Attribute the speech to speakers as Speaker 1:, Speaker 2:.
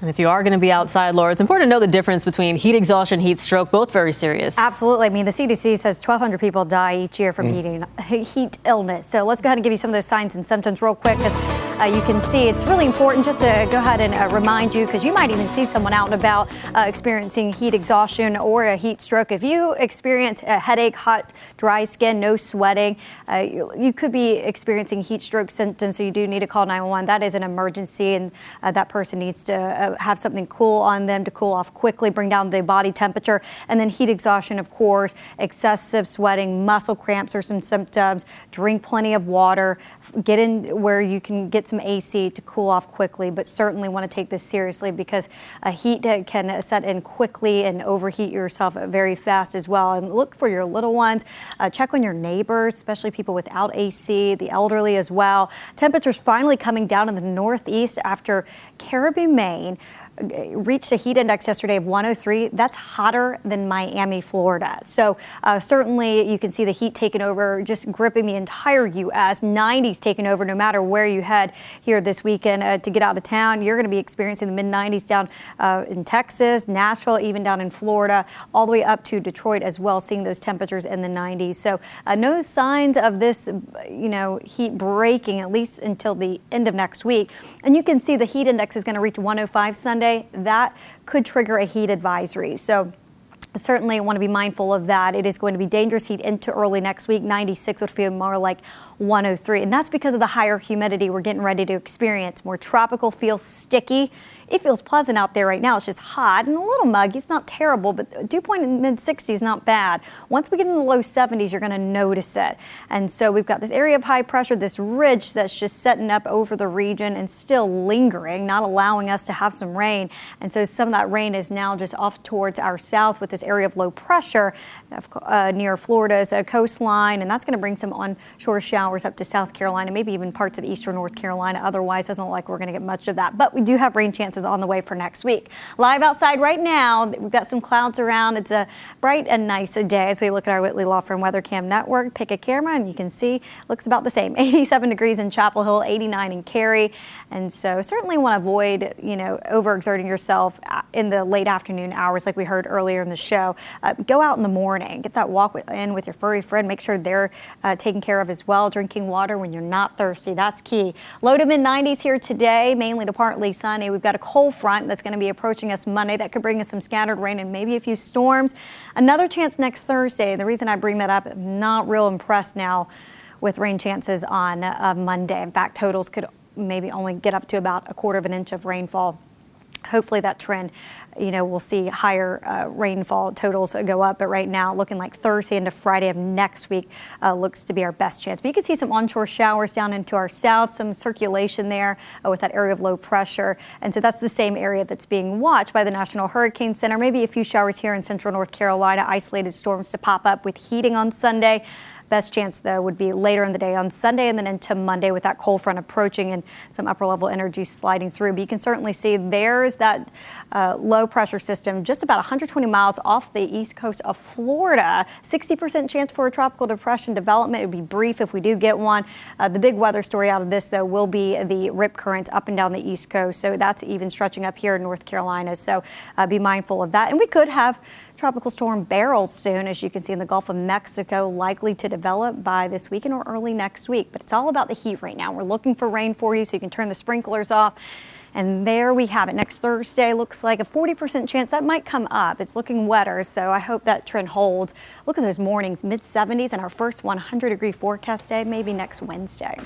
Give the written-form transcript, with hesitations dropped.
Speaker 1: And if you are going to be outside, Laura, it's important to know the difference between heat exhaustion, heat stroke, both very serious.
Speaker 2: Absolutely. I mean, the CDC says 1,200 people die each year from heat illness. So let's go ahead and give you some of those signs and symptoms real quick, because you can see it's really important just to go ahead and remind you, because you might even see someone out and about experiencing heat exhaustion or a heat stroke. If you experience a headache, hot, dry skin, no sweating, you could be experiencing heat stroke symptoms, so you do need to call 911. That is an emergency, and that person needs to have something cool on them to cool off quickly, bring down the body temperature. And then heat exhaustion, of course, excessive sweating, muscle cramps are some symptoms. Drink plenty of water. Get in where you can get some AC to cool off quickly, but certainly want to take this seriously, because heat can set in quickly and overheat yourself very fast as well. And look for your little ones. Check on your neighbors, especially people without AC, the elderly as well. Temperatures finally coming down in the northeast after Caribou, Maine reached a heat index yesterday of 103. That's hotter than Miami, Florida. So certainly you can see the heat taking over, just gripping the entire U.S. 90s taking over no matter where you head here this weekend to get out of town. You're going to be experiencing the mid-90s down in Texas, Nashville, even down in Florida, all the way up to Detroit as well, seeing those temperatures in the 90s. So no signs of this, heat breaking, at least until the end of next week. And you can see the heat index is going to reach 105 Sunday. That could trigger a heat advisory. So certainly want to be mindful of that. It is going to be dangerous heat into early next week. 96 would feel more like 103. And that's because of the higher humidity we're getting ready to experience. More tropical, feels sticky. It feels pleasant out there right now. It's just hot and a little muggy. It's not terrible, but dew point in the mid-60s, not bad. Once we get in the low 70s, you're going to notice it. And so we've got this area of high pressure, this ridge that's just setting up over the region and still lingering, not allowing us to have some rain. And so some of that rain is now just off towards our south with this area of low pressure near Florida's coastline. And that's going to bring some onshore showers up to South Carolina, maybe even parts of eastern North Carolina. Otherwise, doesn't look like we're going to get much of that. But we do have rain chances on the way for next week. Live outside right now, we've got some clouds around. It's a bright and nice day as we look at our Whitley Law Firm Weather Cam network. Pick a camera and you can see looks about the same. 87 degrees in Chapel Hill, 89 in Cary. And so certainly want to avoid, overexerting yourself in the late afternoon hours like we heard earlier in the show. Go out in the morning, get that walk in with your furry friend. Make sure they're taken care of as well. Drinking water when you're not thirsty, that's key. Low to mid 90s here today, mainly to partly sunny. We've got a cold front that's going to be approaching us Monday. That could bring us some scattered rain and maybe a few storms. Another chance next Thursday. The reason I bring that up, I'm not real impressed now with rain chances on Monday. In fact, totals could maybe only get up to about 1/4 inch of rainfall. Hopefully that trend, we'll see higher rainfall totals go up. But right now, looking like Thursday into Friday of next week looks to be our best chance. But you can see some onshore showers down into our south, some circulation there with that area of low pressure. And so that's the same area that's being watched by the National Hurricane Center. Maybe a few showers here in central North Carolina, isolated storms to pop up with heating on Sunday. Best chance, though, would be later in the day on Sunday and then into Monday with that cold front approaching and some upper level energy sliding through. But you can certainly see there's that low pressure system just about 120 miles off the east coast of Florida. 60% chance for a tropical depression development. It would be brief if we do get one. The big weather story out of this, though, will be the rip currents up and down the east coast. So that's even stretching up here in North Carolina. So be mindful of that. And we could have Tropical Storm Beryl soon, as you can see in the Gulf of Mexico, likely to develop by this weekend or early next week. But it's all about the heat right now. We're looking for rain for you so you can turn the sprinklers off. And there we have it. Next Thursday looks like a 40% chance that might come up. It's looking wetter, so I hope that trend holds. Look at those mornings, mid-70s, and our first 100-degree forecast day maybe next Wednesday.